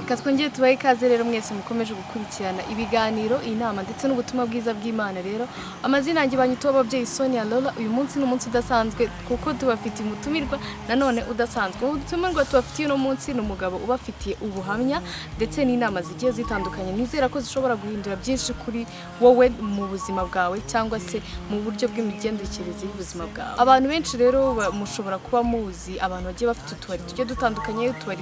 Twongeye tubaye ikaze rero mwese mukomeje gukurikirana ibiganiro inama ndetse n'ubutumwa bwiza bw'Imana rero amazina yanjye banyita ababyeyi Sonia Lola uyu munsi n'umunsi udasanzwe kuko tubafitiye umutumirwa nanone udasanzwe umutumirwa tubafitiye no munsi n'umugabo ubafitiye ubuhamya ndetse n'inama zigiye zitandukanye nizera ko zishobora guhindura byinshi kuri wowe mu buzima bwawe cyangwa se mu buryo bw'imigendekereze y'ubuzima bwawe abantu benshi rero mushobora kuba muzi abantu bagiye bafite utubari tugiye dutandukanye utubari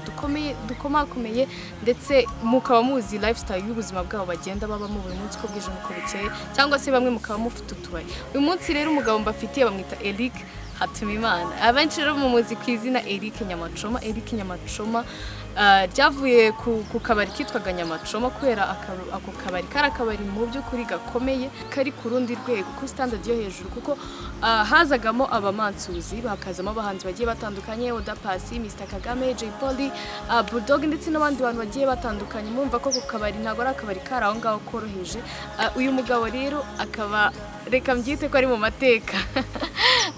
dukomakomeye ndetse mukaba muzi lifestyle y'ubuzima bwabo bagenda babamo buri munsi ko bwije nuko bukeye cyangwa se bamwe mukaba mufite utubari uyu munsi rero umugabo mbafitiye bamwita Eric Hatumimana abenshi rero mu muzi ku izina Eric Nyamacoma ryavuye ku kabari kitwaga Nyamacoma kubera ako kabari karakabari mu by'ukuri gakomeye kari ku rundi rwego ku standard yo hejuru kuko hazagamo abamansuzi bakazamo abahanzi bagiye batandukanye Oda Pasi Mr Kagame J Polly Bulldog ndetse n'abandi bantu bagiye batandukanye mumva ko ku kabari ntago ari akabari karaho ngaho koroheje uyu mugabo rero akaba reka mbyite ko ari mu mateka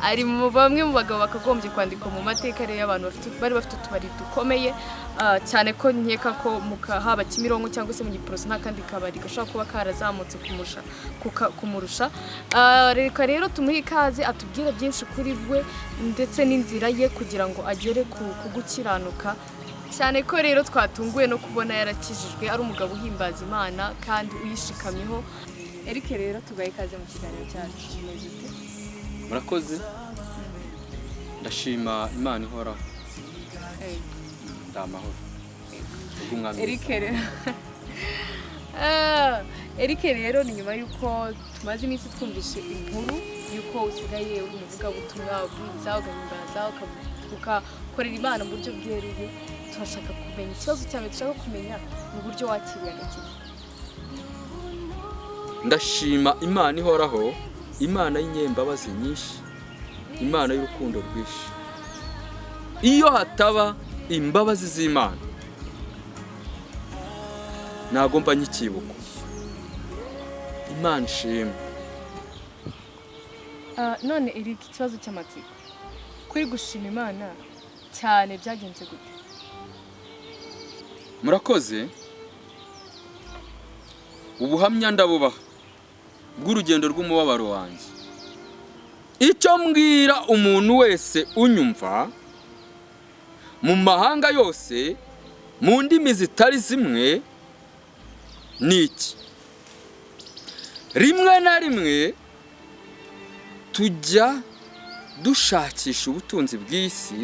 ari mu bamwe mu bagabo bakagombye kwandikwa mu mateka rero y'abantu bari bafite utubari dukomeye cyane ko nkeka ko haba Kimironko cyangwa se mu Giporoso nta kandi kabari gashobora kuba karazamutse kumurusha reka rero tumuhe ikaze atubwire byinshi kuri we ndetse n'inzira ye kugira ngo agere ku gukiranuka cyane ko rero twatunguwe no kubona yarakijijwe ari umugabo uhimbaza Imana kandi uyishikamyeho Eric rero tugaye ikaze mu kiganiro cyacu murakoze ndashima Imana ihoraho ndamahoro Eric rero ni nyuma yuko tumaze iminsi twumvishe inkuru yuko usigaye uri umuvuga butumwa bwiza ugahimbaza ukakorera Imana mu buryo bweruye turashaka kumenya ikibazo cyane dushaka kumenya mu buryo wakiriye agakiza ndashima Imana ihoraho Imana y'inyembabazi nyinshi Imana y'urukundo rwinshi iyo hataba imbabazi z'Imana ntago mba nyikibuka Imana ishimwe none Eric ikibazo cy'amatsiko kuri gushima Imana cyane byagenze gute murakoze ubuhamya ndabubaha bw'urugendo rw'umubabaro wanjye icyo mbwira umuntu wese unyumva mu mahanga yose mu ndimi zitari zimwe niki rimwe na rimwe tujya dushakisha ubutunzi bw'isi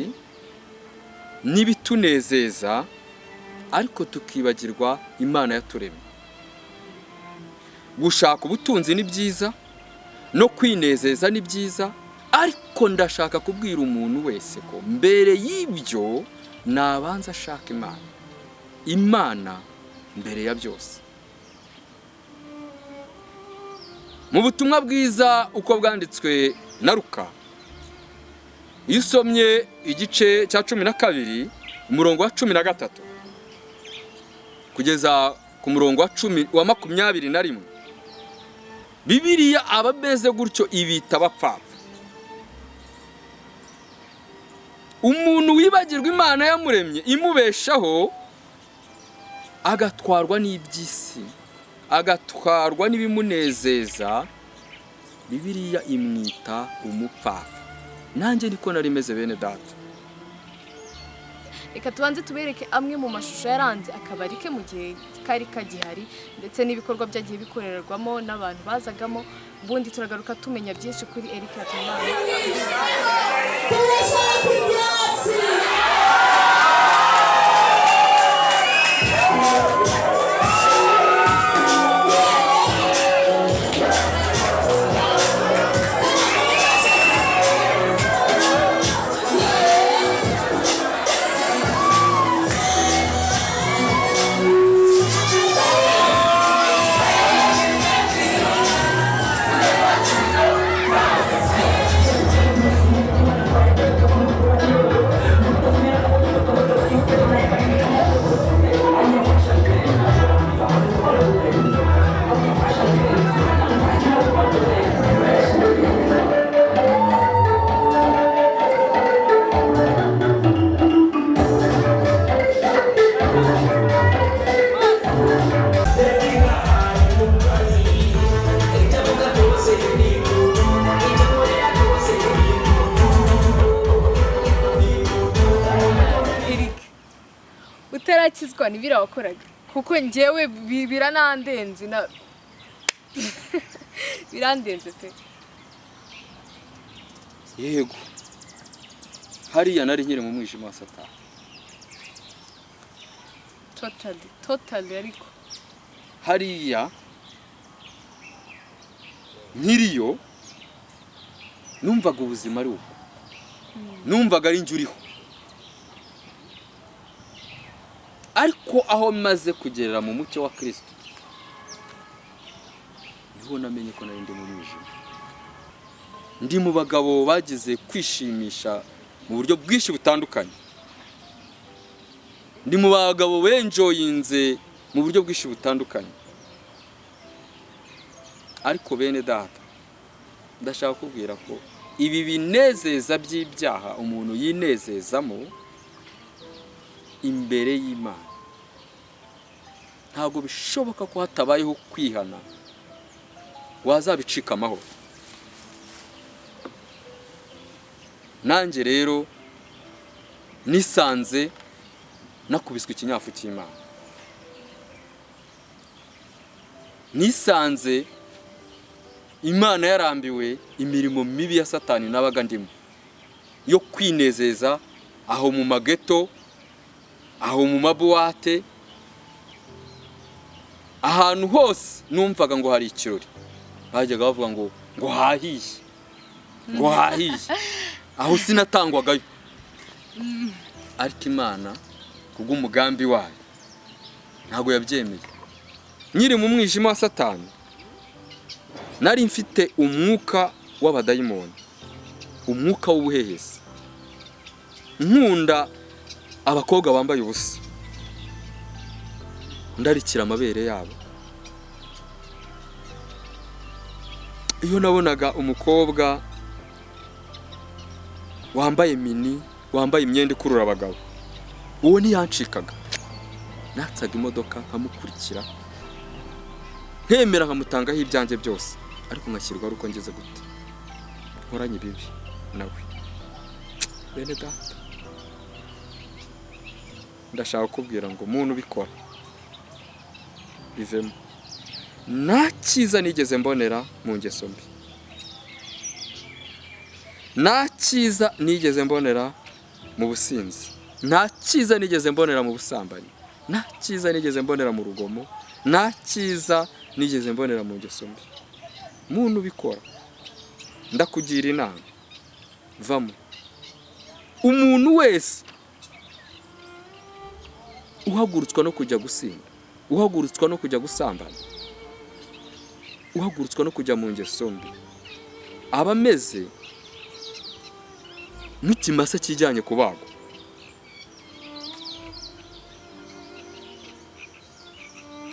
n'ibitunezeza ariko tukibagirwa Imana yaturemye gushaka ubutunzi ni byiza no kwinezeza ni byiza ariko ndashaka kubwira umuntu wese ko mbere y'ibyo nabanza ashaka Imana mbere ya byose mu butumwa bwiza uko bwanditswe na Luka iyo usomye igice cya 12 umurongo wa 13 kugeza ku murongo wa 21 Bibiliya abameze gutyo ibita abapfapfa umuntu wibagirwa Imana yamuremye imubeshaho agatwarwa n'iby'isi agatwarwa n'ibimunezeza Bibiliya imwita umupfapfa nanjye niko narimeze bene data reka tubanze tubereke amwe mu mashusho yaranze akabari ke mu gihe kari kagihari ndetse n'ibikorwa byagiye bikorerwamo n'abantu bazagamo ubundi turagaruka tumenya byinshi kuri Eric Hatumimana utarakizwa nibira wakoraga kuko njyewe biranandenze na birandenze pe. Yego hariya nari nkiri mu mwijima wa Satani. Totally ariko hariya nkiriyo numvaga ubuzima ari uko, numvaga ari njye uriho, ariko aho maze kugerera mu mucyo wa Kristo niho namenye ko nari ndi mu mwijima. Ndi mu bagabo bagize kwishimisha mu buryo bwinshi butandukanye, ndi mu bagabo benjoyinze mu buryo bwinshi butandukanye. Ariko bene data, ndashaka kubwira ko ibi binezeza by'ibyaha umuntu yinezezamo imbere y'Imana, ntabwo bishoboka ko hatabayeho kwihana wazabicika amahoro. Nanjye rero nisanze nakubiswe ikinyafu cy'Imana, nisanze Imana yarambiwe imirimo mibi ya Satani nabaga ndimo yo kwinezeza aho mu mageto, aho mu mabuwate, ahantu hose numvaga ngo hari ikirori. Bajyaga bavuga ngo hahiye, ngo hahiye, aho sinatangwagayo. Ariko Imana kubw'umugambi wayo ntabwo yabyemeye. Nyiri mu mwijima wa Satani nari mfite umwuka w'abadayimoni, umwuka w'ubuhehesi. Nkunda abakobwa bambaye ubusa, ndarikira amabere yabo. Iyo nabonaga umukobwa wambaye mini, wambaye imyenda ikurura abagabo, uwo ntiyancikaga. Natsaga imodoka nkamukurikira, nkemera nkamutangaho ibyanjye byose, ariko ngashyirwa ari uko ngeze gute nkoranye ibibi nawe. Bene data, ndashaka kubwira ngo umuntu ubikora bivemo. Nta cyiza nigeze mbonera mu ngeso mbi, nta cyiza nigeze mbonera mu businzi, nta cyiza nigeze mbonera mu busambanyi, nta cyiza nigeze mbonera mu rugomo, nta cyiza nigeze mbonera mu ngeso mbi. Muntu ubikora ndakugira inama, vamo. Umuntu wese uhagurutswa no kujya gusinda, uhagurutswa no kujya gusambana, uhagurutswa no kujya mu ngeso mbi, aba ameze nk'ikimasa kijyanye kubagwa.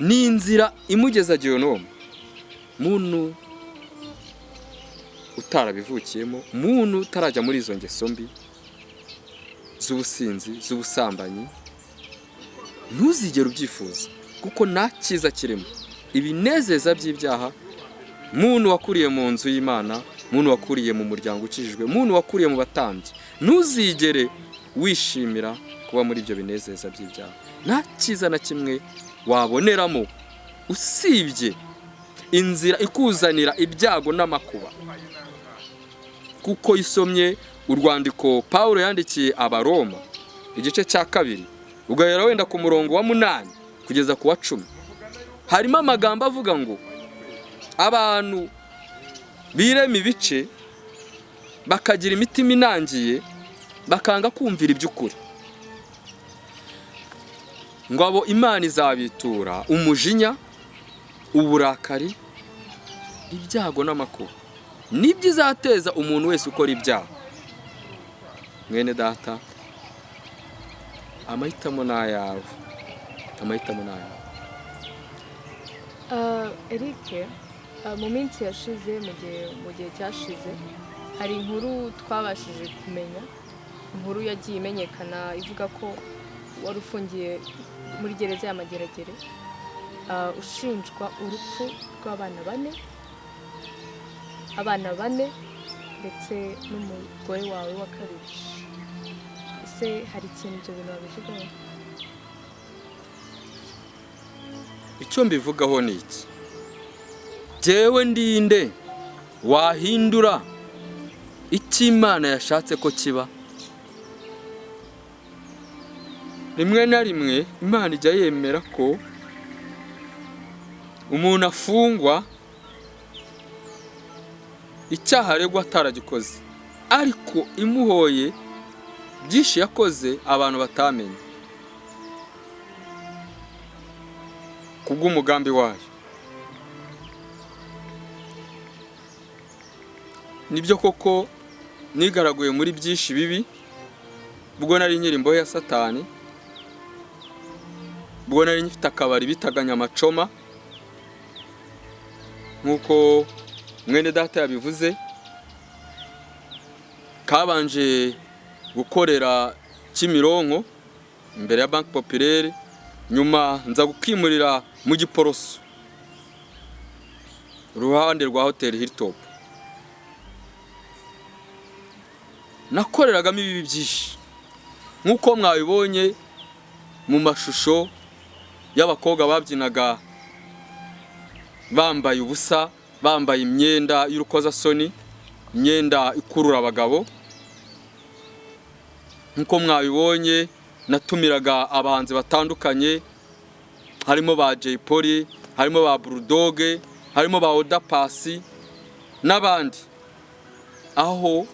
Ni inzira imugeza Gehinomu. Muntu utarabivukiyemo, muntu utarajya muri izo ngeso mbi z'ubusinzi, z'ubusambanyi, ntuzigere ubyifuza, kuko nta cyiza kirimo. Ibinezeza by'ibyaha, muntu wakuriye mu nzu y'Imana, muntu wakuriye mu muryango ukijijwe, muntu wakuriye mu batambyi, ntuzigere wishimira kuba muri ibyo binezeza by'ibyaha. Nta cyiza na kimwe waboneramo usibye inzira ikuzanira ibyago n'amakuba. Kuko isomye urwandiko Pawulo yandikiye Abaroma igice cya 2, ugahera wenda ku murongo wa 8 kugeza ku wa 10, harimo amagambo avuga ngo abantu birema ibice bakagira imitima inangiye, bakanga kumvira iby'ukuri, ngo abo Imana izabitura umujinya, uburakari, ibyago n'amakuba. Nibyo izateza umuntu wese ukora ibyaha. Mwene data, amahitamo n'ayawe, amahitamo n'ayawe. Eric, mu minsi yashize, mu gihe cyashize, hari inkuru twabashije kumenya, inkuru yagiye imenyekana ivuga ko wari ufungiye muri gereza y'Amageragere, ushinjwa urupfu rw'abana 4 ndetse n'umugore wawe wa 2. Ese hari ikintu ibyo bintu wabivugaho? icyo mbivugaho ni iki? Jewe ndinde wahindura icyo Imana yashatse ko kiba? Rimwe na rimwe Imana ijya yemera ko umuntu afungwa icyaha aregwa ataragikoze, ariko imuhoye byinshi yakoze abantu batamenye kubw'umugambi wayo. Nibyo koko nigaraguye muri byinshi bibi ubwo nari nkiri imbohe ya Satani, ubwo nari ngifite akabari bitaga NYAMACOMA nk'uko mwene data yabivuze, kabanje gukorera Kimironko imbere ya Banki Populaire, nyuma nza gukimurira mu Giporoso uruhande rwa Hotel Hilltop. Nakoreragamo ibibi byinshi nk'uko mwabibonye mu mashusho y'abakobwa babyinaga bambaye ubusa, bambaye imyenda y'urukozasoni, imyenda ikurura abagabo. Nk'uko mwabibonye natumiraga abahanzi batandukanye, harimo ba Jay Polly, harimo ba Bulldog, harimo ba Oda Pasi n'abandi. Aho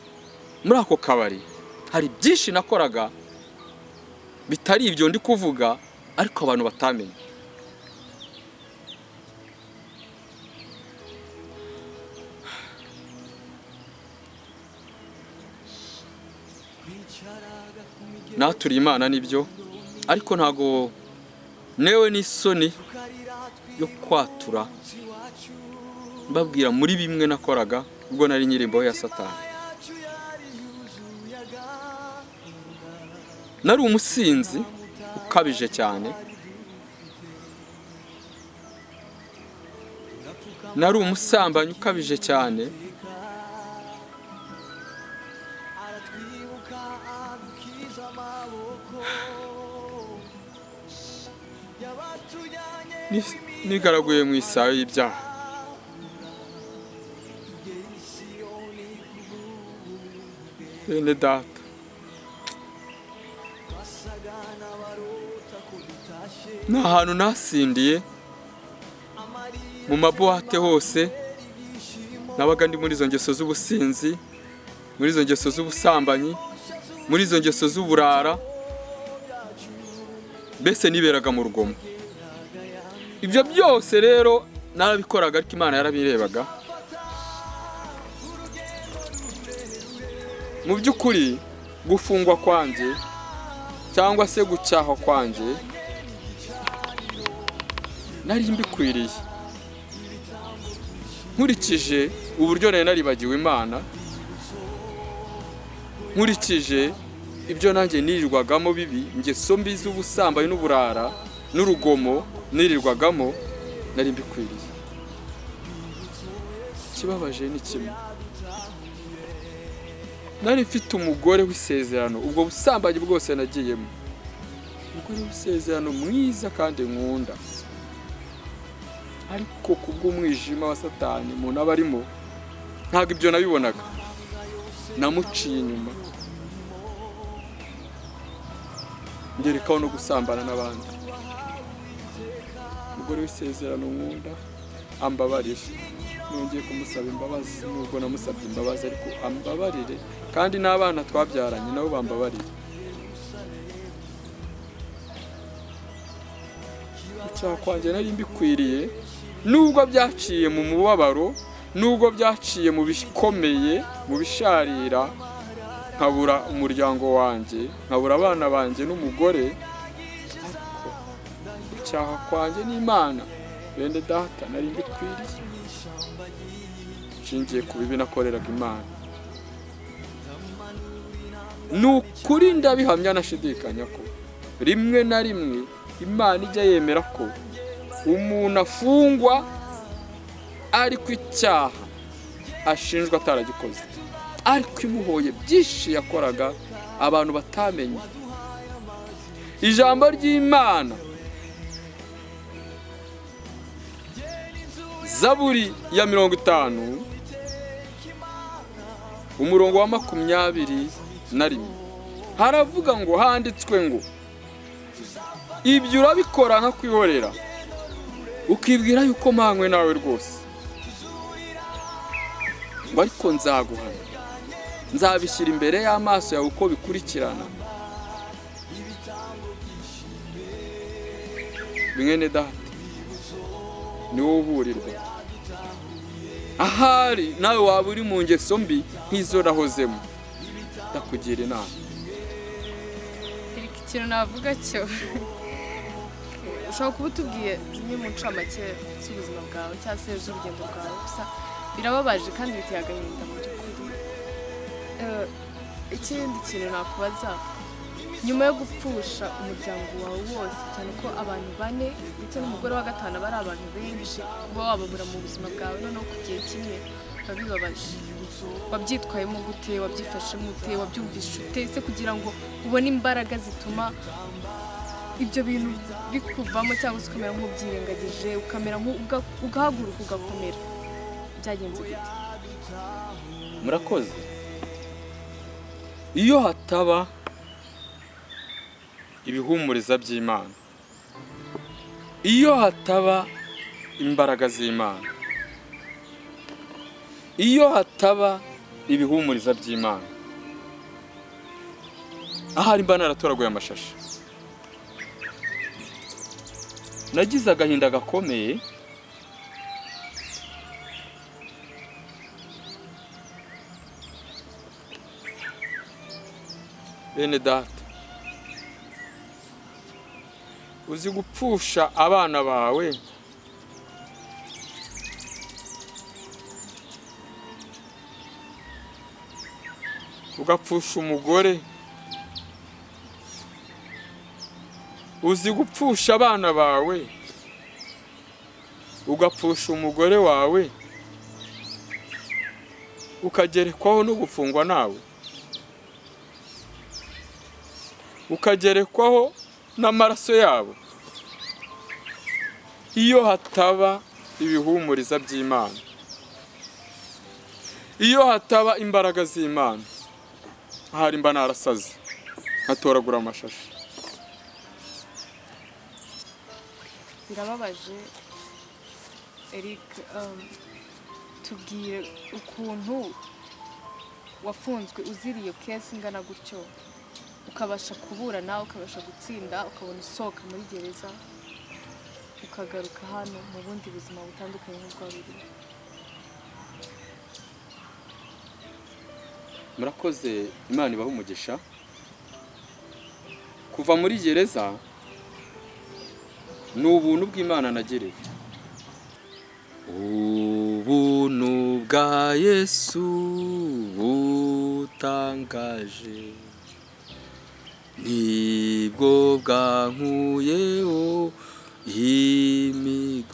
muri ako kabari hari byinshi nakoraga bitari ibyo ndi kuvuga, ariko abantu batamenye. Naturi Imana nibyo, ariko ntago newe n'isoni yo kwatura mbabwira muri bimwe nakoraga ubwo nari nkiri imbohe ya Satani. Nari umusinzi ukabije cyane, nari umusambanyi ukabije cyane, nigaraguye mu isayo y'ibyaha. Bene data, nta hantu nasindiye, mu mabuwate hose nabaga ndi muri izo ngeso z'ubusinzi, muri izo ngeso z'ubusambanyi, muri izo ngeso z'uburara, mbese niberaga mu rugomo. Ibyo byose rero narabikoraga, ariko Imana yarabirebaga. Mu by'ukuri gufungwa kwanjye cyangwa se gucyaha kwanjye nari mbikwiriye, nkurikije uburyo nari naribagiwe Imana, nkurikije ibyo nanjye nirirwagamo bibi, ingeso mbi z'ubusambanyi n'uburara n'urugomo nirirwagamo, nari mbikwiriye. Kibabaje ni kimwe, nari mfite umugore w'isezerano, ubwo busambanyi bwose nagiyemo, umugore w'isezerano mwiza kandi nkunda, ariko kubw'umwijima wa Satani umuntu aba arimo ntabwo ibyo nabibonaga. Namuciye inyuma, ngerekaho no gusambana n'abandi. Umugore w'isezerano nkunda ambabarire, nongeye kumusaba imbabazi, nubwo namusabye imbabazi ariko ambabarire, kandi n'abana twabyaranye nabo bambabarire. Icyaha kwanjye nari mbikwiriye, nubwo byaciye mu mubabaro, nubwo byaciye mu bikomeye, mu bisharira, nkabura umuryango wanjye, nkabura abana banjye n'umugore, ariko icyaha kwanjye n'Imana, bene data, nari mbikwiriye nshingiye ku bibi nakoreraga Imana. Ni ukuri ndabihamya nashidikanya ko rimwe na rimwe Imana ijya yemera ko umuntu afungwa ariko icyaha ashinjwa ataragikoze, ariko imuhoye byinshi yakoraga abantu batamenye. Ijambo ry'Imana Zaburi ya 50 umurongo wa 21 haravuga ngo, handitswe ngo ibyo urabikora nka kwihorera ukibwira yuko mpanywe nawe rwose, ngo ariko nzaguhana, nzabishyira imbere y'amaso yawe uko bikurikirana. Mwene data, ni wowe uburirwa. Ahari nawe waba uri mu ngeso mbi nk'izo nahozemo, ndakugira inama. Ikintu navuga cyo ushobora kuba utubwiye zimwe mu ncamake z'ubuzima bwawe cyangwa se z'urugendo rwawe, gusa birababaje kandi biteye agahinda mu by'ukuri. Ikindi kintu nakubaza, nyuma yo gupfusha umuryango wawe wose, cyane ko abantu 4 ndetse n'umugore wa 5 bari abantu benshi, kuba wababura mu buzima bwawe noneho ku gihe kimwe bibabaje. Wabyitwayemo gute? Wabyifashemo ute? Wabyumvishe ute se kugira ngo ubone imbaraga zituma ibyo bintu bikuvamo, cyangwa se ukamera nk'ubyirengagije, ukamera ugahaguruka ugakomera? Byagenze gute? Murakoze. Iyo hataba ibihumuriza by'Imana, iyo hataba imbaraga z'Imana, iyo hataba ibihumuriza by'Imana, ahari mba naratoraguye amashashi. Nagize agahinda gakomeye, bene data, uzi gupfusha abana bawe ugapfusha umugore, uzi gupfusha abana bawe ugapfusha umugore wawe, ukagerekwaho no gufungwa nawe, ukagerekwaho n'amaraso yabo. Iyo hataba ibihumuriza by'Imana, iyo hataba imbaraga z'Imana, ahari mba narasaze nkatoragura amashashi. Birababaje Eric, tubwire ukuntu wafunzwe uziriye kesi ingana gutyo, ukabasha kuburana, ukabasha gutsinda, ukabona usohoka muri gereza, ukagaruka hano mu bundi buzima butandukanye n'ubwabiri. Murakoze, Imana ibahe umugisha. Kuva muri gereza ni ubuntu bw'Imana nagerewe. Ubuntu bwa Yesu butangaje nibwo bwankuyeho imigozi.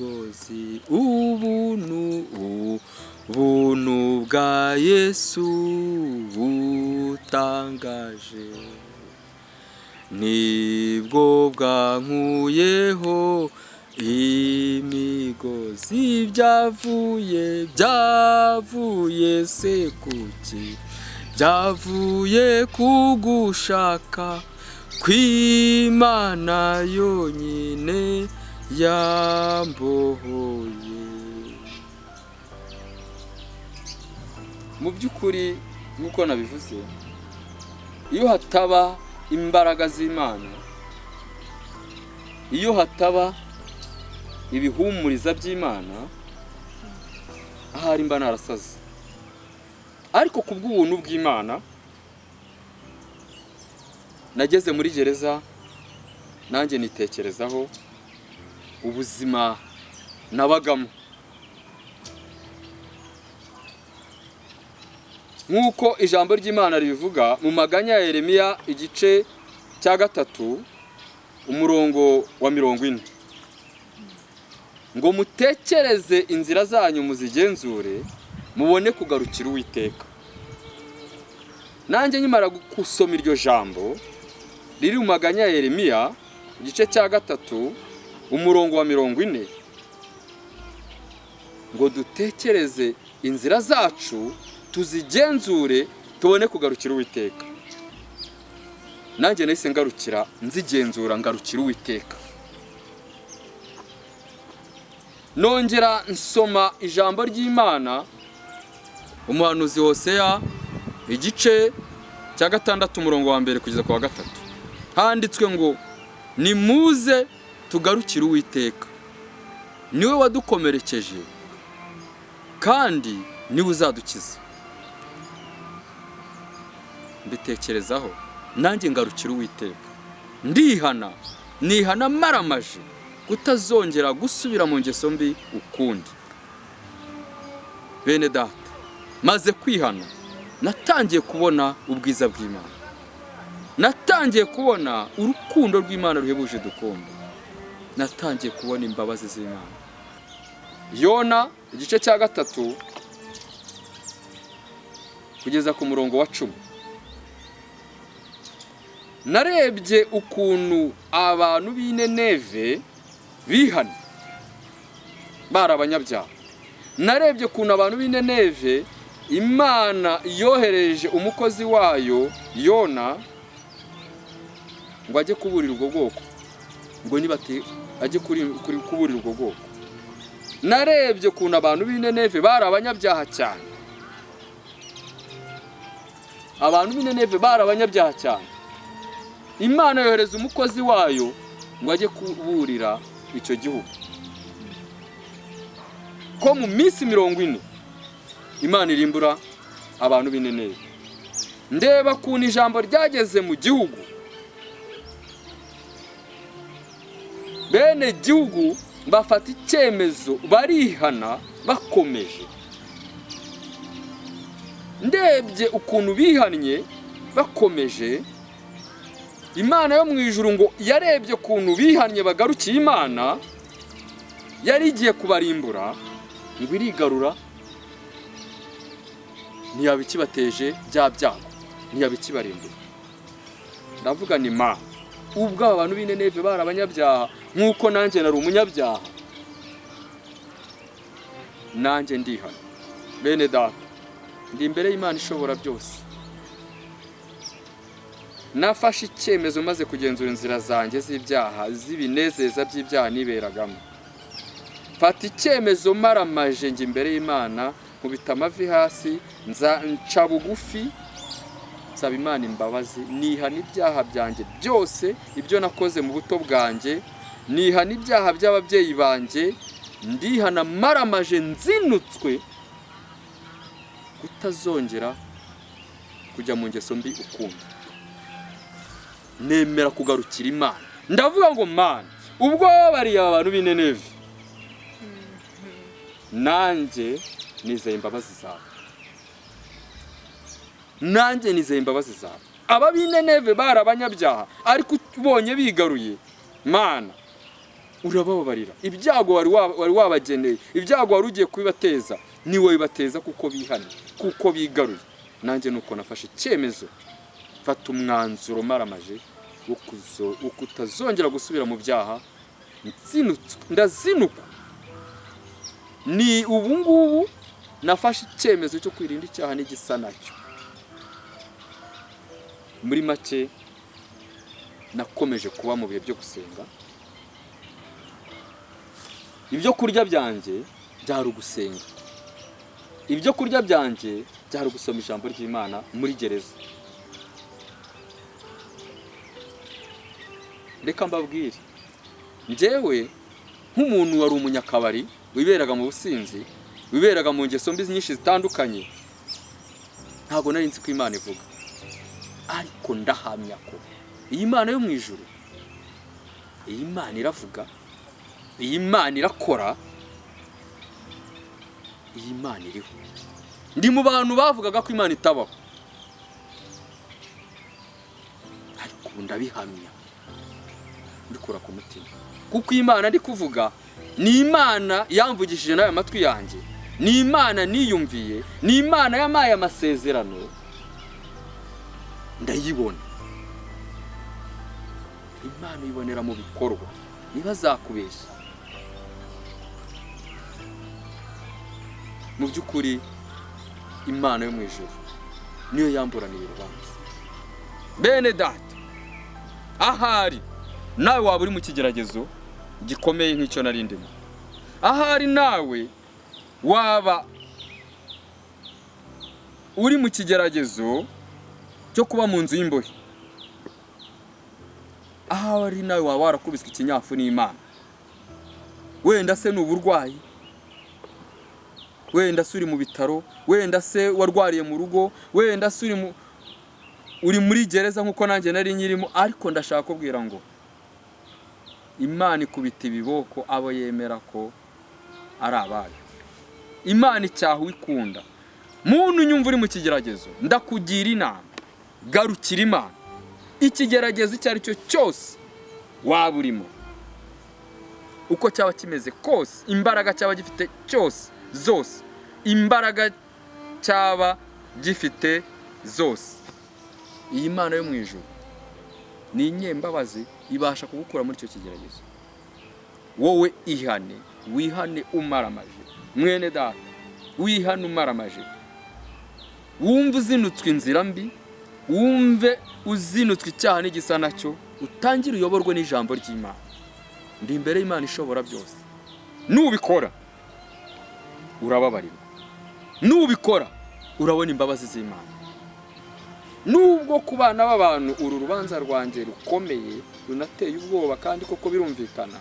Ubuntu bwa Yesu butangaje nibwo bwankuyeho imigozi. Byavuye se kuki? Byavuye kugushaka kw'Imana yonyine yambohoye. Mu by'ukuri nk'uko nabivuze, iyo hataba imbaraga z'Imana, iyo hataba ibihumuriza by'Imana, ahari mba narasaze. Ariko kubw'ubuntu bw'Imana nageze muri gereza, nanjye nitekerezaho ubuzima nabagamo. Nk'uko ijambo ry'Imana ribivuga mu maganya ya Yeremiya igice cya 3 umurongo wa 40, ngo mutekereze inzira zanyu muzigenzure, mubone kugarukira Uwiteka. Nanjye nyimara gusoma iryo jambo riri mu maganya ya Yeremiya igice cya 3 umurongo wa 40, ngo dutekereze inzira zacu tuzigenzure tubone kugarukira Uwiteka. Nanjye nahise ngarukira nzigenzura ngarukira Uwiteka. Nongera nsoma ijambo ry'Imana umuhanuzi Hoseya igice cya 6 umurongo wa 1 kugeza ku wa 3. Handitswe ngo nimuze tugarukire Uwiteka, niwe wadukomerekeje kandi niwe uzadukiza. Mbitekerezaho nanjye ngarukira Uwiteka, nihana maramaje kutazongera gusubira mu ngeso mbi ukundi. Bene data, maze kwihana natangiye kubona ubwiza bw'Imana, natangiye kubona urukundo rw'Imana ruhebuje dukunda, natangiye kubona imbabazi z'Imana. Yona igice cya 3 kugeza ku murongo wa 10. Narebye ukuntu abantu b'i Nineve bihana bari abanyabyaha. Narebye ukuntu abantu b'i Nineve Imana yohereje umukozi wayo Yona ngo ajye kuburira ubwo bwoko, ngo nibate ajye kuburira ubwo bwoko. Narebye ukuntu abantu b'i Nineve bari abanyabyaha cyane, abantu b'i Nineve bari abanyabyaha cyane. Imana yohereza umukozi wayo ngo ajye kuburira icyo gihugu ko mu minsi 40 Imana irimbura abantu b'i Nineve. Ndeba kuntu ijambo ryageze mu gihugu, bene gihugu bafata icyemezo barihana bakomeje. Ndebye ukuntu bihannye bakomeje, Imana yo mu ijuru ngo yarebye ukuntu bihannye bagarukiye Imana, yari igiye kubarimbura ngo irigarura, ntiyabikibateje bya byago, ntiyabikibarimbura. Ndavuga ni ma ubwo abantu b'i Nineve bari abanyabyaha nk'uko nanjye nari umunyabyaha, nanjye ndihana. Bene data, ndi imbere y'Imana ishobora byose. Nafashe icyemezo maze kugenzura inzira zanjye z'ibyaha, z'ibinezeza by'ibyaha niberagamo. Fata icyemezo maramaje njye imbere y'Imana, nkubita amavi hasi, nca bugufi, nsaba Imana imbabazi, nihana ibyaha byanjye byose, ibyo nakoze mu buto bwanjye, nihana ibyaha by'ababyeyi banjye, ndihana maramaje nzinutswe kutazongera kujya mu ngeso mbi ukundi. Nemera kugarukira Imana. Ndavuga ngo Mana, ubwo bariya abantu b'i Nineve, nanjye nizeye imbabazi zawe. Nanjye nizeye imbabazi zawe. Aba b'i Nineve bari abanyabyaha, ariko ubonye bigaruye, Mana urababarira. Ibyago wari wabageneye, ibyago wari ugiye kubibateza, ni wowe bibateza kuko bihanye, kuko bigaruye. Nanjye nuko nafashe icyemezo, fata umwanzuro maramaje wo kutazongera gusubira mu byaha. Ndazinukwa. Ni ubu ngubu nafashe icyemezo cyo kwirinda icyaha n'igisa nacyo. Muri make nakomeje kuba mu bihe byo gusenga. Ibyo kurya byanjye byari ugusenga, ibyo kurya byanjye byari gusoma ijambo ry'Imana muri gereza. Reka mbabwire, njyewe nk'umuntu wari umunyakabari wiberaga mu businzi, wiberaga mu ngeso mbi nyinshi zitandukanye, ntabwo nari nzi ko Imana ivuga. Ariko ndahamya ko iyi Imana yo mu ijuru, iyi Imana iravuga, iyi Imana irakora, iyi Imana iriho. Ndi mu bantu bavugaga ko Imana itabaho, ariko ndabihamya mbikura ku mutima, kuko Imana ndi kuvuga ni Imana yamvugishije nayo amatwi yanjye, ni Imana niyumviye, ni Imana yamaye amasezerano, ndayibona. Imana ibonera mu bikorwa, niba zakubeshya. mu by'ukuri Imana yo mu ijuru niyo yamburaniye urubanza. Bene data, ahari nawe waba uri mu kigeragezo gikomeye nk'icyo nari ndimo, ahari nawe waba uri mu kigeragezo cyo kuba mu nzu y'imbohe, ahari nawe waba warakubiswe ikinyafu n'Imana, wenda se ni uburwayi, wenda se uri mu bitaro, wenda se warwariye mu rugo, wenda se uri muri gereza nk'uko nanjye nari nyirimo, ariko ndashaka kubwira ngo Imana ikubita ibiboko abo yemera ko ari abayo. Imana icyaha ikunda. Muntu nyumva uri mu kigeragezo, ndakugira inama, garukira Imana. Ikigeragezo icyo ari cyo cyose waba urimo, uko cyaba kimeze kose, imbaraga cyaba gifite cyose zose, imbaraga cyaba gifite zose, iyi Mana yo mu ijuru ni inyembabazi, ibasha kugukura muri icyo kigeragezo. Wowe ihane, wihane umaramaje. Mwene data, wihane umaramaje. Wumve uzinutswe inzira mbi, wumve uzinutswe icyaha n'igisa nacyo, utangire uyoborwe n'ijambo ry'Imana. Ndi imbere y'Imana ishobora byose. Nubikora urababarirwa, nubikora urabona imbabazi z'Imana. Nubwo ku bana b'abantu uru rubanza rwanjye rukomeye, runateye ubwoba kandi koko birumvikana,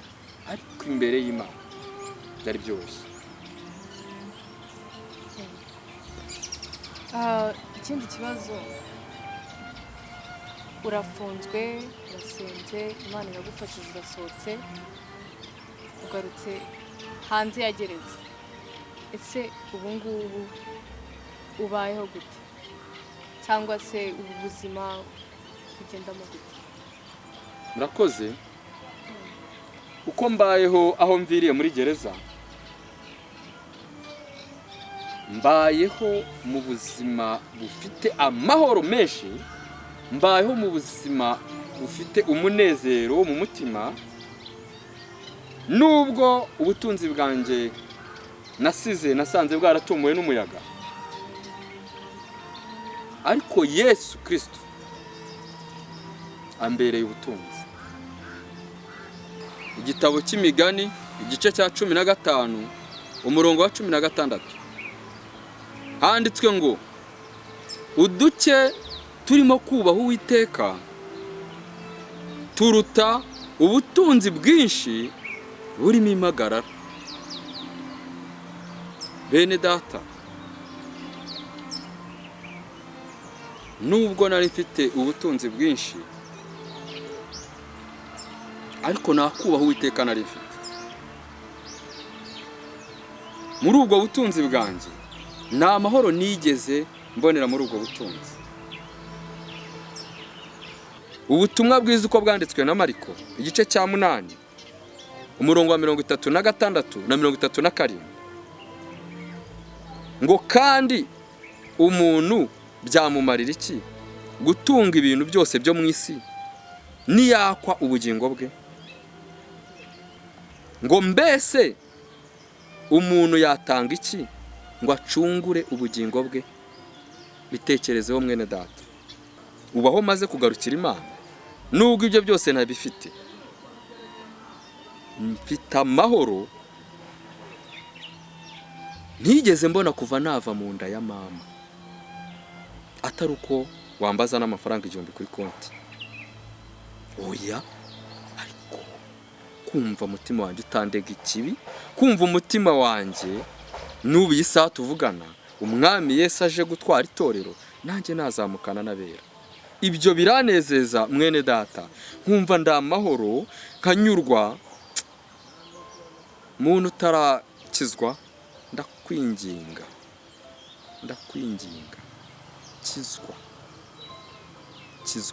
ariko imbere y'Imana byari byose. Ikindi kibazo, urafunzwe, urasenze, Imana iragufashije, urasohotse, ugarutse hanze ya gereza. Ese ubu ngubu ubayeho gute? Cyangwa se ubu buzima bugendamo gute? Murakoze. Uko mbayeho aho mviriye muri gereza, mbayeho mu buzima bufite amahoro menshi, mbayeho mu buzima bufite umunezero mu mutima, nubwo ubutunzi bwanjye nasanze bwaratumuwe n'umuyaga, ariko Yesu Kristo ambereye ubutunzi. Igitabo cy'Imigani igice cya 15 umurongo wa 16 handitswe ngo, uduke turimo kubaha Uwiteka turuta ubutunzi bwinshi burimo impagarara. Bene data, nubwo nari mfite ubutunzi bwinshi, ariko nakubaha Uwiteka nari mfite. Muri ubwo butunzi bwanjye nta mahoro nigeze mbonera muri ubwo butunzi. Ubutumwa bwiza uko bwanditswe na Mariko igice cya 8 umurongo wa 36 na 37 ngo, kandi umuntu byamumarira iki gutunga ibintu byose byo mu isi niyakwa ubugingo bwe? Ngo mbese umuntu yatanga iki ngo acungure ubugingo bwe? Bitekerezeho mwene data, ubaho maze kugarukira Imana. Nubwo ibyo byose ntabifite, mfite amahoro ntigeze mbona kuva nava mu nda ya mama, atari uko wambaza n'amafaranga 1000 kuri konti. Oya, ariko kumva umutima wanjye utandega ikibi, kumva umutima wanjye n'ubu isaha tuvugana umwami Yesu aje gutwara itorero, nanjye nazamukana n'abera. Ibyo biranezeza mwene data, nkumva ndamahoro, kanyurwa. Muntu utarakizwa, ndakwinginga, kizwa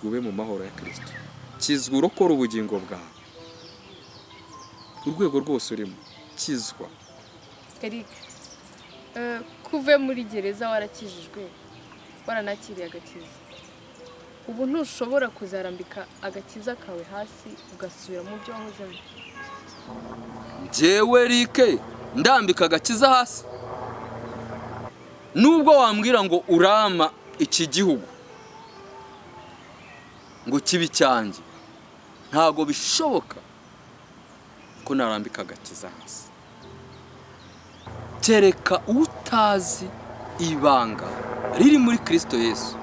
ube mu mahoro ya Kristo, kizwa urokora ubugingo bwawe, urwego rwose urimo, kizwa. Eric, kuve muri gereza warakijijwe, waranakiriye agakiza, ubu ntushobora kuzarambika agakiza kawe hasi ugasubira mu byo wahozemo? Jewe Eric, ndambika agakiza hasi? nubwo wambwira ngo urama iki gihugu ngo kibi cyanjye, ntago bishoboka ko narambika agakiza hasi. Kereka utazi ibanga riri muri Kristo Yesu.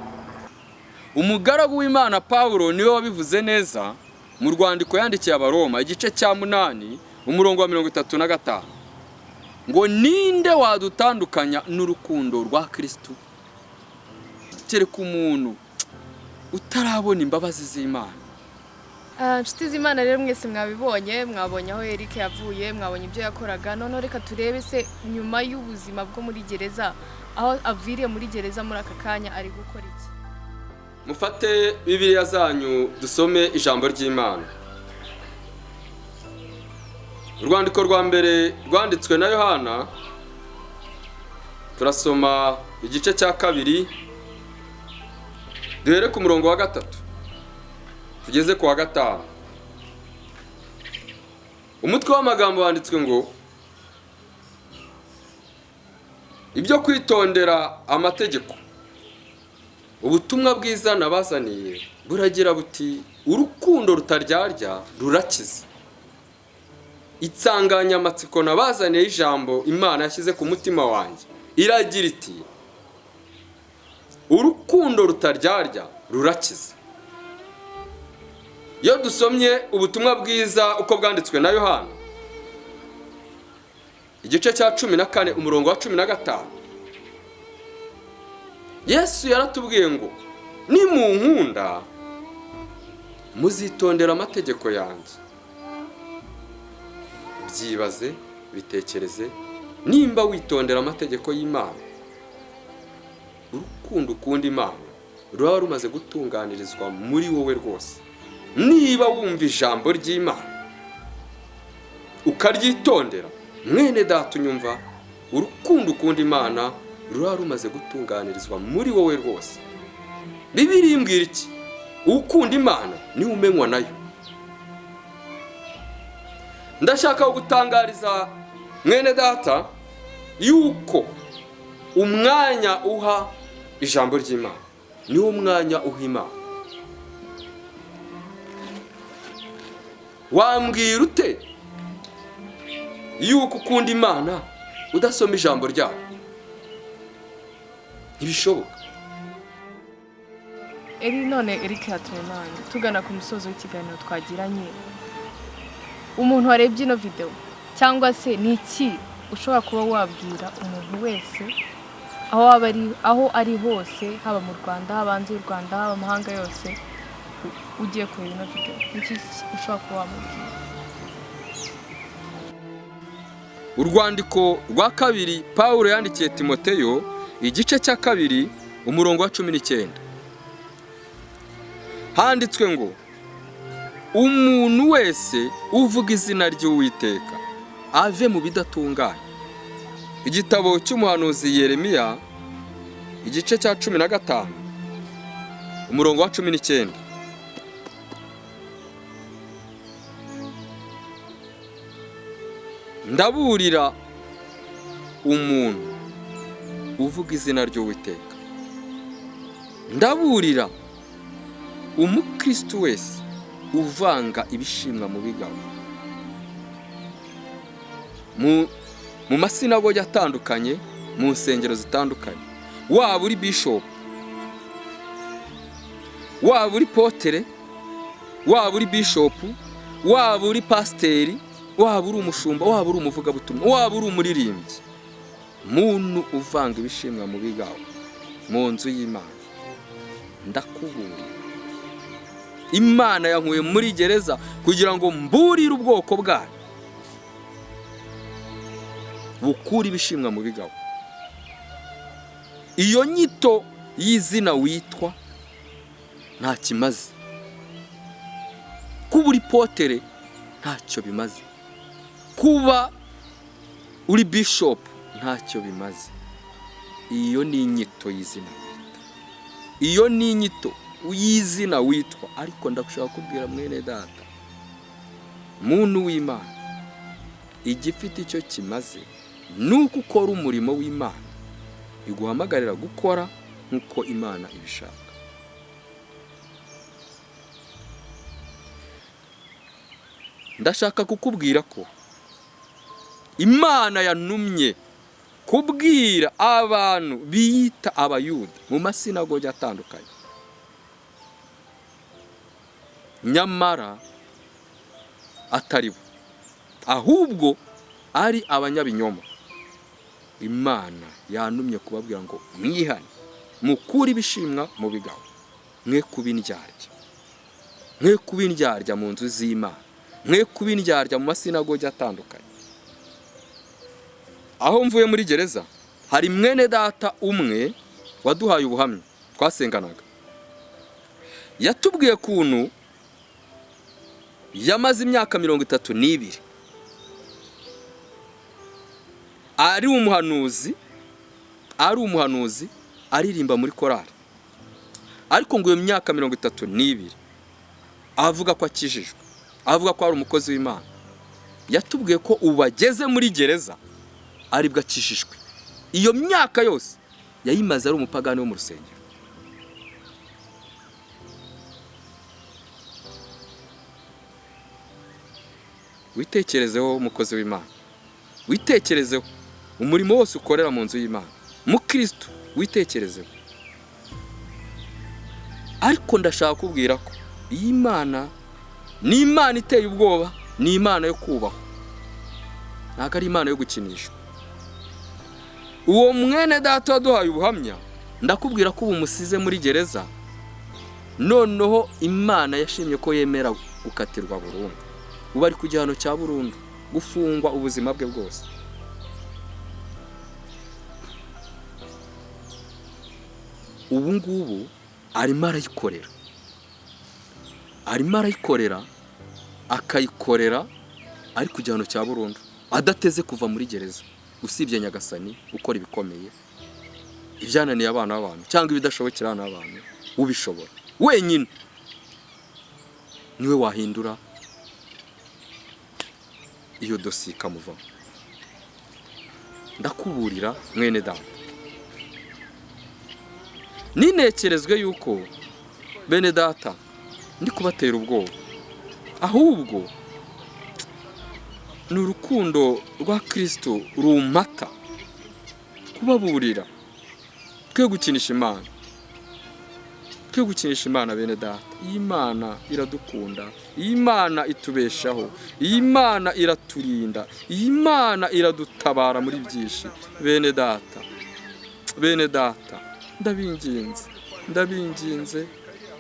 Umugaragu w'Imana Pawulo niwe wabivuze neza mu rwandiko yandikiye Abaroma igice cya 8 umurongo wa 35, ngo ninde wadutandukanya n'urukundo rwa Kristo? Kereka umuntu utarabona imbabazi z'Imana. Nshuti z'Imana rero mwese mwabonye aho Eric yavuye, mwabonye ibyo yakoraga. None reka turebe se nyuma y'ubuzima bwo muri gereza, aho aviriye muri gereza muri aka kanya ari gukora iki. Mufate Bibiliya zanyu dusome ijambo ry'Imana. Urwandiko rwa mbere rwanditswe na Yohana, turasoma igice cya 2 duhere ku murongo wa 3 tugeze ku wa 5. Umutwe w'amagambo wanditswe ngo ibyo kwitondera amategeko. Ubutumwa bwiza nabazaniye buragira buti urukundo rutaryarya rurakiza. Insanganyamatsiko nabazaniye ijambo Imana yashyize ku mutima wanjye iragira iti urukundo rutaryarya rurakiza. Iyo dusomye ubutumwa bwiza uko bwanditswe na Yohana igice cya 14 umurongo wa 15, Yesu yaratubwiye ngo nimunkunda muzitondera amategeko yanjye. Byibaze bitekereze, nimba witondera amategeko y'Imana, urukundo ukunda Imana ruba rumaze gutunganirizwa muri wowe rwose. Niba wumva ijambo ry'Imana ukaryitondera, mwene data unyumva, urukundo ukunda Imana ruba rumaze gutunganirizwa muri wowe rwose. Bibiliya imbwira iki? Ukunda Imana ni umenywa nayo. Ndashaka gutangariza mwene data yuko umwanya uha ijambo ry'Imana ni umwanya uha Imana. Wambwira ute yuko ukunda Imana udasoma ijambo ryayo? Ntibishoboka. None Eric Hatreman, tugana ku musozo w'ikiganiro twagiranye, umuntu warebye ino video cyangwa se niki ushobora kuba wabwira umuntu wese aho ari hose, haba mu Rwanda, hanze y'u Rwanda, haba amahanga yose, ugiye kureba ino video, niki ushobora kuba wamubwira? Urwandiko rwa 2 Pawulo yandikiye Timoteyo igice cya 2 umurongo wa 19, handitswe ngo umuntu wese uvuga izina ry'Uwiteka ave mu bidatunganye. Igitabo cy'umuhanuzi Yeremiya igice cya 15 umurongo wa 19, ndaburira umuntu uvuga izina ry'Uwiteka, ndaburira umukristo wese uvanga ibishimwa mu bigabo. Mu masinagogi atandukanye, mu nsengero zitandukanye, waba uri bishop, waba uri potere, waba uri bishop, waba uri pasiteri, waba uri umushumba, waba uri umuvugabutumwa, waba uri umuririmbyi, muntu uvanga ibishimwa mu bigabo mu nzu y'Imana, ndakubura. Imana yankuye muri gereza kugira ngo mburire ubwoko bwayo bukura ibishimwa mu bigabo. Iyo nyito y'izina witwa nta kimaze. Kuba uri potere ntacyo bimaze. Kuba uri bishop ntacyo bimaze. Iyo ni inyito y'izina witwa. Iyo ni inyito uyizina witwa. Ariko ndagushaka kubwira mwene data, muntu w'Imana, igifite icyo kimaze nuko ukora umurimo w'Imana iguhamagarira gukora nk'uko Imana ibishaka. Ndashaka kukubwira ko Imana yantumye kubwira abantu biyita abayuda mu masinagogi atandukanye, nyamara atari bo, ahubwo ari abanyabinyoma. Imana yantumye kubabwira ngo mwihane, mukure ibishimwa mu bigabo, mwe kubindyarya mu nzu z'Imana, mwe kubindyarya mu masinagogi atandukanye. Aho mvuye muri gereza hari mwene data umwe waduhaye ubuhamya twasenganaga, yatubwiye kuntu yamaze imyaka 32 ari umuhanuzi aririmba muri korali, ariko ngo iyo myaka 32 avuga ko akijijwe, avuga ko ari umukozi w'Imana. Yatubwiye ko ubu ageze muri gereza aribwo akijijwe. Iyo myaka yose yayimaze ari umupagani wo mu rusengero. Witekerezeho umukozi w'Imana, witekerezeho umurimo wose ukorera mu nzu y'Imana, mu Kristo witekerezeho. Ariko ndashaka kubwira ko iyi Imana ni Imana iteye ubwoba, ni Imana yo kubahwa, ntabwo ari Imana yo gukinishwa. Uwo mwene data waduhaye ubuhamya, ndakubwira ko ubu musize muri gereza, noneho Imana yashimye ko yemera gukatirwa burundu. Ubu ari ku gihano cya burundu, gufungwa ubuzima bwe bwose. Ubu ngubu arimo arayikorera, akayikorera ari ku gihano cya burundu, adateze kuva muri gereza, usibye Nyagasani ukora ibikomeye, ibyananiye abana b'abantu cyangwa ibidashobokera abana b'abantu. Ubishobora wenyine niwe wahindura iyo dosiye ikamuvaho. Ndakuburira mwene data, ninekerezwe yuko bene data ndi kubatera ubwoba, ahubwo ni urukundo rwa Kristo rumpata kubaburira twe gukinisha Imana. Bene data, iyi Imana iradukunda, iyi Imana itubeshaho, iyi Imana iraturinda, iyi Imana iradutabara muri byinshi. Bene data, ndabinginze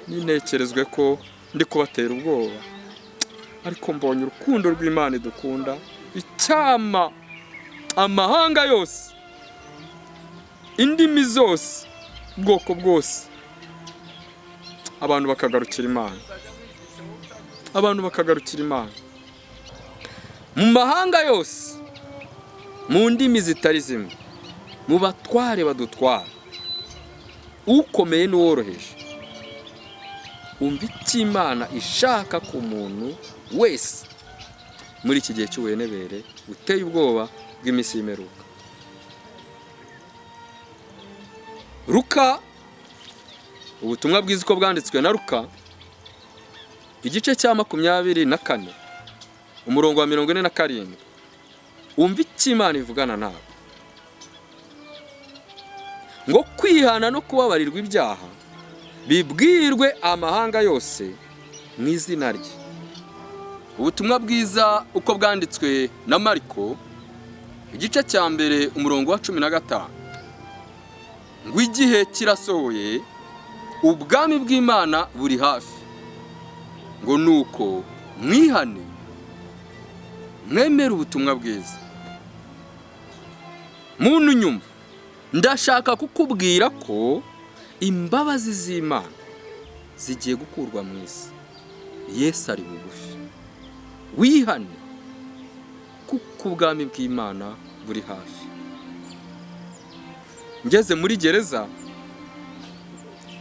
ninekerezwe ko ndi kubatera ubwoba, ariko mbonye urukundo rw'Imana idukunda, icyama amahanga yose, indimi zose, ubwoko bwose, abantu bakagarukira Imana. Mu mahanga yose, mu ndimi zitari zimwe, mu batware badutwara, ukomeye n'uworoheje, umva icyo Imana ishaka ku muntu wese muri iki gihe cy'ubuhenebere buteye ubwoba bw'iminsi y'imperuka. Luka, ubutumwa bwiza uko bwanditswe na Luka, igice cya 24 umurongo wa 47, umva icyo Imana ivugana nawe, ngo kwihana no kubabarirwa ibyaha bibwirwe amahanga yose mu izina rye. Ubutumwa bwiza uko bwanditswe na Mariko, igice cya 1 umurongo wa 15, ngo igihe kirasohoye, ubwami bw'Imana buri hafi, ngo nuko mwihane mwemere ubutumwa bwiza. Muntu nyumva, ndashaka kukubwira ko imbabazi z'Imana zigiye gukurwa mu isi. Yesu ari bugufi, wihane kuko ubwami bw'Imana buri hafi. Ngeze muri gereza,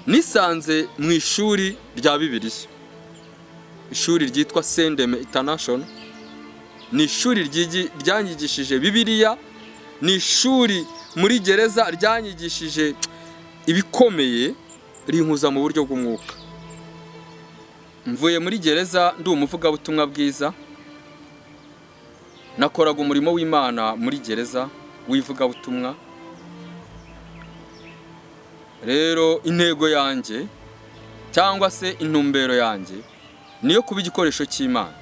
nisanze mu ishuri rya Bibiliya, ishuri ryitwa Sendeme International. Ni ishuri ryanyigishije Bibiliya, ni ishuri muri gereza ryanyigishije ibikomeye rinkuza mu buryo bw'umwuka. Mvuye muri gereza ndi umuvugabutumwa bwiza, nakoraga umurimo w'Imana muri gereza w'ivugabutumwa. Rero intego yanjye cyangwa se intumbero yanjye niyo kuba igikoresho cy'Imana.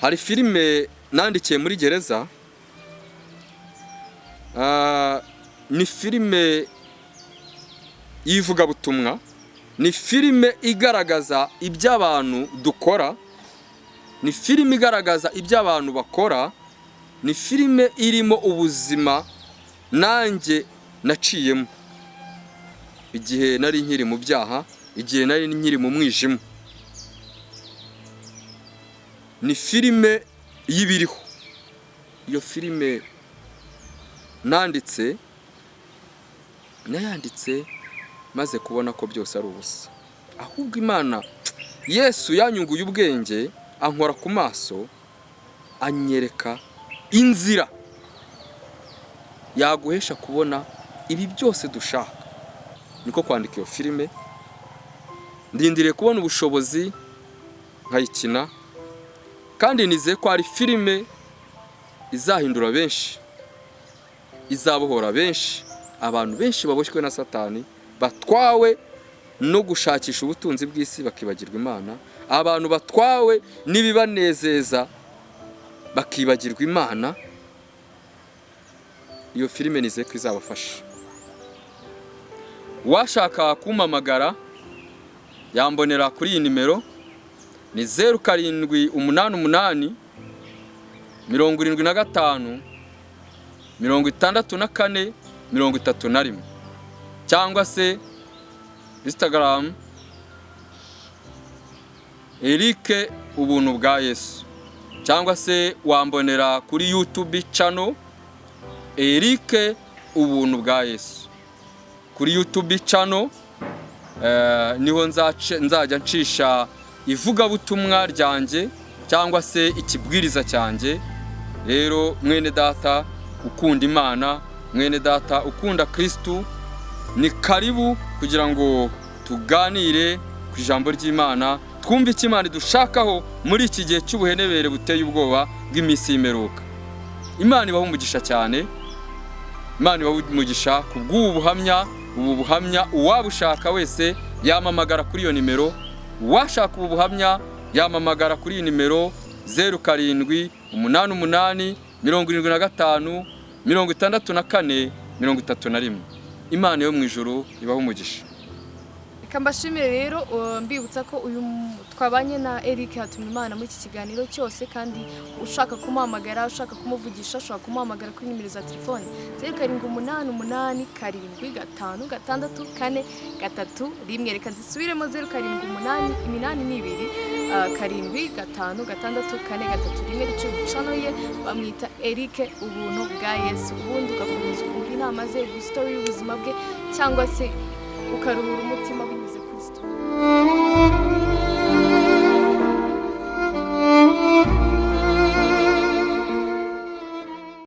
Hari filime nandikiye muri gereza, ni filime y'ivugabutumwa, ni filime igaragaza iby'abantu dukora, ni filime igaragaza iby'abantu bakora, ni filime irimo ubuzima nanjye naciyemo igihe nari nkiri mu byaha, igihe nari nkiri mu mwijima. Ni filime y'ibiriho. Iyo filime nayanditse maze kubona ko byose ari ubusa, ahubwo Imana Yesu yanyunguye ubwenge, ankora ku maso, anyereka inzira yaguhesha kubona ibi byose dushaka. Niko kwandika iyo filime, ndindiriye kubona ubushobozi nkayikina, kandi nizeye ko ari filime izahindura benshi, izabohora benshi, abantu benshi baboshywe na Satani, batwawe no gushakisha ubutunzi bw'isi bakibagirwa Imana, abantu batwawe n'ibibanezeza bakibagirwa Imana. Iyo filime nizeye ko izabafasha. Washaka kumpamagara yambonera kuri iyi nimero, ni 0788 75 64 31, cyangwa se Instagram Eric ubuntu bwa Yesu, cyangwa se wambonera kuri YouTube channel Eric ubuntu bwa Yesu. Kuri YouTube channel niho nzajya ncisha ivugabutumwa ryanjye cyangwa se ikibwiriza cyanjye. Rero mwene data ukunda Imana, mwene data ukunda Kristo, ni karibu kugira ngo tuganire ku ijambo ry'Imana, twumve icyo Imana dushakaho muri iki gihe cy'ubuhenebere buteye ubwoba bw'iminsi y'imperuka. Imana ibahe umugisha cyane, Imana ibahe umugisha ku bw'ubu buhamya. Ubu buhamya uwabushaka wese yamamagara kuri iyo nimero, uwashaka ubu buhamya yamamagara kuri iyi nimero 0788 75 64 31. Imana yo mu ijuru ibahe umugisha. Reka mbashimire rero, mbibutsa ko uyu twabanye na Eric Hatunimana muri iki kiganiro cyose, kandi ushaka kumuhamagara, ushaka kumuvugisha, ushaka kumuhamagara kuri nimero za telefone 0788 75 64 reka zisubiremo 0788 82 75 channel ye bamwita Eric ubuntu bwa Yesu. Ubundi ugakomeza kumva inama ze, story y'ubuzima bwe, cyangwa se ukaruhura umutima binyuze kuri story.